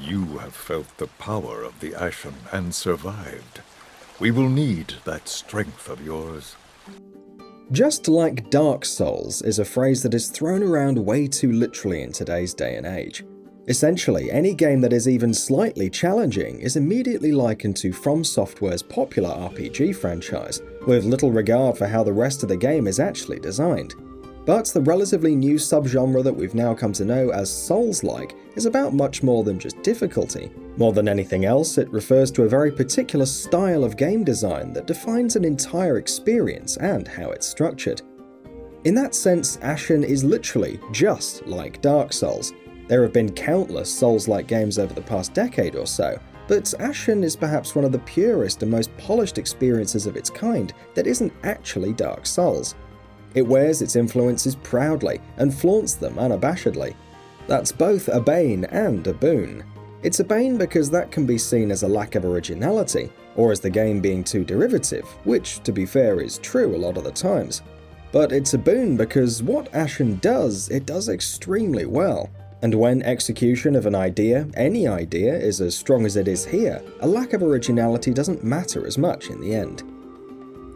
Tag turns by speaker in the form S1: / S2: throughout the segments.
S1: You have felt the power of the Ashen and survived. We will need that strength of yours.
S2: Just like Dark Souls is a phrase that is thrown around way too literally in today's day and age. Essentially, any game that is even slightly challenging is immediately likened to From Software's popular RPG franchise, with little regard for how the rest of the game is actually designed. But the relatively new subgenre that we've now come to know as Souls-like is about much more than just difficulty. More than anything else, it refers to a very particular style of game design that defines an entire experience and how it's structured. In that sense, Ashen is literally just like Dark Souls. There have been countless Souls-like games over the past decade or so, but Ashen is perhaps one of the purest and most polished experiences of its kind that isn't actually Dark Souls. It wears its influences proudly and flaunts them unabashedly. That's both a bane and a boon. It's a bane because that can be seen as a lack of originality, or as the game being too derivative, which, to be fair, is true a lot of the times. But it's a boon because what Ashen does, it does extremely well. And when execution of an idea, any idea, is as strong as it is here, a lack of originality doesn't matter as much in the end.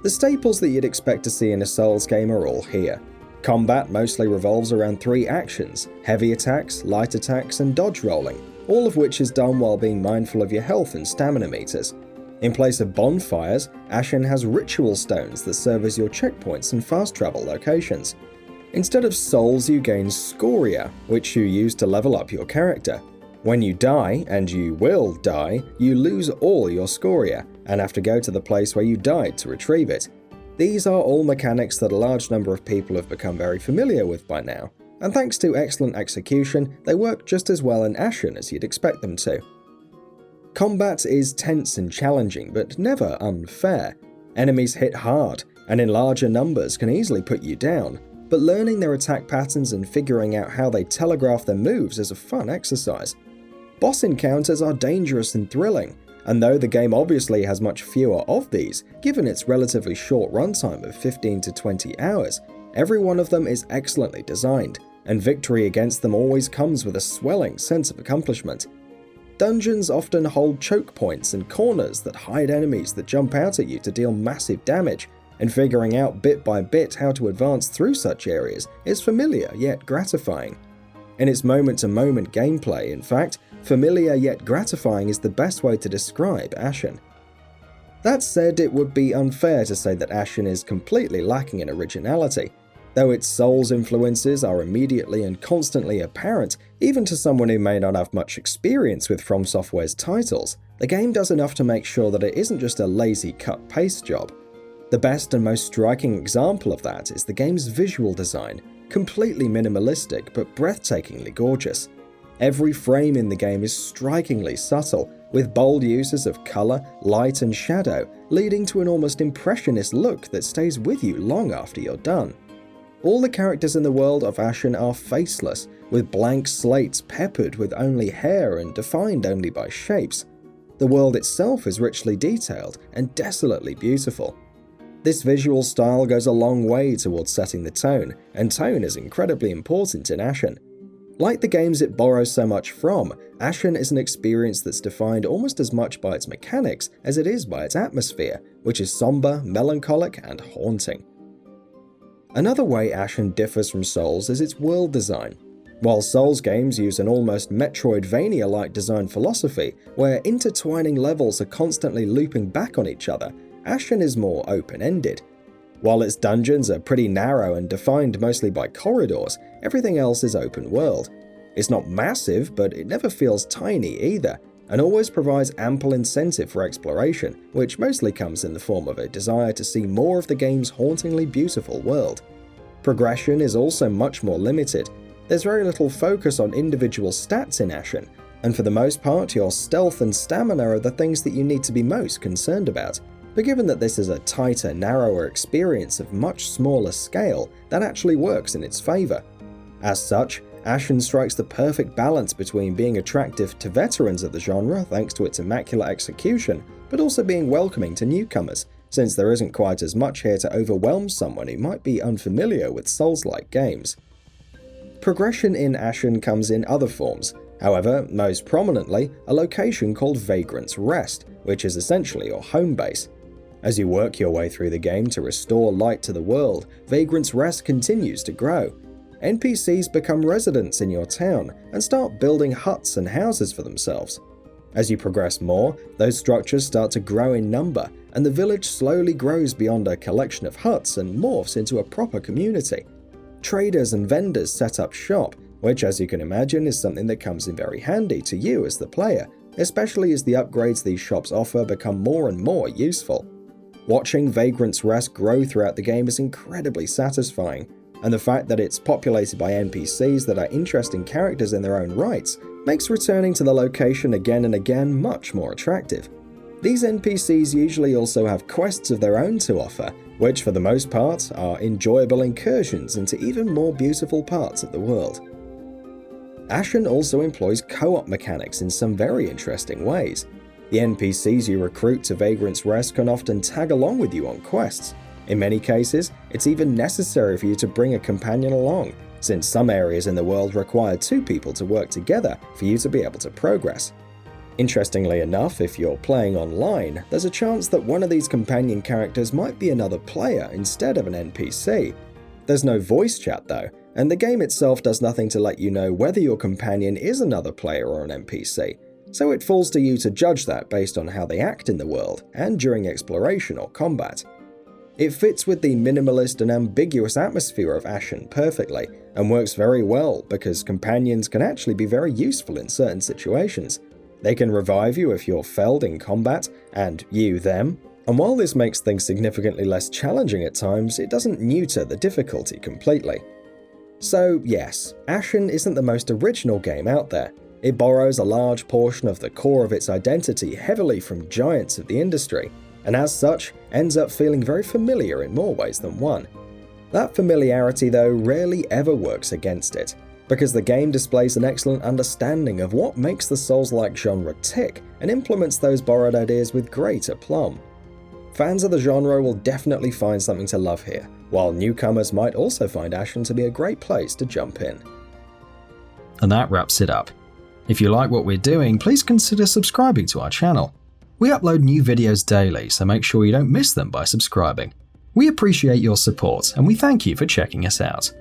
S2: The staples that you'd expect to see in a Souls game are all here. Combat mostly revolves around 3 actions: heavy attacks, light attacks, and dodge rolling, all of which is done while being mindful of your health and stamina meters. In place of bonfires, Ashen has ritual stones that serve as your checkpoints and fast travel locations. Instead of souls, you gain scoria, which you use to level up your character. When you die, and you will die, you lose all your scoria, and have to go to the place where you died to retrieve it. These are all mechanics that a large number of people have become very familiar with by now, and thanks to excellent execution, they work just as well in Ashen as you'd expect them to. Combat is tense and challenging, but never unfair. Enemies hit hard, and in larger numbers can easily put you down, but learning their attack patterns and figuring out how they telegraph their moves is a fun exercise. Boss encounters are dangerous and thrilling, and though the game obviously has much fewer of these, given its relatively short runtime of 15 to 20 hours, every one of them is excellently designed, and victory against them always comes with a swelling sense of accomplishment. Dungeons often hold choke points and corners that hide enemies that jump out at you to deal massive damage, and figuring out bit by bit how to advance through such areas is familiar yet gratifying. In its moment-to-moment gameplay, in fact, familiar yet gratifying is the best way to describe Ashen. That said, it would be unfair to say that Ashen is completely lacking in originality. Though its Souls influences are immediately and constantly apparent, even to someone who may not have much experience with From Software's titles, the game does enough to make sure that it isn't just a lazy cut-paste job. The best and most striking example of that is the game's visual design, completely minimalistic but breathtakingly gorgeous. Every frame in the game is strikingly subtle, with bold uses of colour, light and shadow, leading to an almost impressionist look that stays with you long after you're done. All the characters in the world of Ashen are faceless, with blank slates peppered with only hair and defined only by shapes. The world itself is richly detailed and desolately beautiful. This visual style goes a long way towards setting the tone, and tone is incredibly important in Ashen. Like the games it borrows so much from, Ashen is an experience that's defined almost as much by its mechanics as it is by its atmosphere, which is somber, melancholic, and haunting. Another way Ashen differs from Souls is its world design. While Souls games use an almost Metroidvania-like design philosophy, where intertwining levels are constantly looping back on each other, Ashen is more open-ended. While its dungeons are pretty narrow and defined mostly by corridors, everything else is open world. It's not massive, but it never feels tiny either, and always provides ample incentive for exploration, which mostly comes in the form of a desire to see more of the game's hauntingly beautiful world. Progression is also much more limited. There's very little focus on individual stats in Ashen, and for the most part your stealth and stamina are the things that you need to be most concerned about. But given that this is a tighter, narrower experience of much smaller scale, that actually works in its favour. As such, Ashen strikes the perfect balance between being attractive to veterans of the genre thanks to its immaculate execution, but also being welcoming to newcomers, since there isn't quite as much here to overwhelm someone who might be unfamiliar with Souls-like games. Progression in Ashen comes in other forms, However, most prominently, a location called Vagrants Rest, which is essentially your home base. As you work your way through the game to restore light to the world, Vagrants Rest continues to grow. NPCs become residents in your town and start building huts and houses for themselves. As you progress more, those structures start to grow in number, and the village slowly grows beyond a collection of huts and morphs into a proper community. Traders and vendors set up shop, which, as you can imagine, is something that comes in very handy to you as the player, especially as the upgrades these shops offer become more and more useful. Watching Vagrants Rest grow throughout the game is incredibly satisfying, and the fact that it's populated by NPCs that are interesting characters in their own rights makes returning to the location again and again much more attractive. These NPCs usually also have quests of their own to offer, which for the most part are enjoyable incursions into even more beautiful parts of the world. Ashen also employs co-op mechanics in some very interesting ways. The NPCs you recruit to Vagrants Rest can often tag along with you on quests. In many cases, it's even necessary for you to bring a companion along, since some areas in the world require two people to work together for you to be able to progress. Interestingly enough, if you're playing online, there's a chance that one of these companion characters might be another player instead of an NPC. There's no voice chat though, and the game itself does nothing to let you know whether your companion is another player or an NPC, so it falls to you to judge that based on how they act in the world and during exploration or combat. It fits with the minimalist and ambiguous atmosphere of Ashen perfectly, and works very well because companions can actually be very useful in certain situations. They can revive you if you're felled in combat, and you them. And while this makes things significantly less challenging at times, it doesn't neuter the difficulty completely. So yes, Ashen isn't the most original game out there. It borrows a large portion of the core of its identity heavily from giants of the industry, and as such, ends up feeling very familiar in more ways than one. That familiarity though rarely ever works against it, because the game displays an excellent understanding of what makes the Souls-like genre tick and implements those borrowed ideas with great aplomb. Fans of the genre will definitely find something to love here, while newcomers might also find Ashen to be a great place to jump in.
S3: And that wraps it up. If you like what we're doing, please consider subscribing to our channel. We upload new videos daily, so make sure you don't miss them by subscribing. We appreciate your support, and we thank you for checking us out.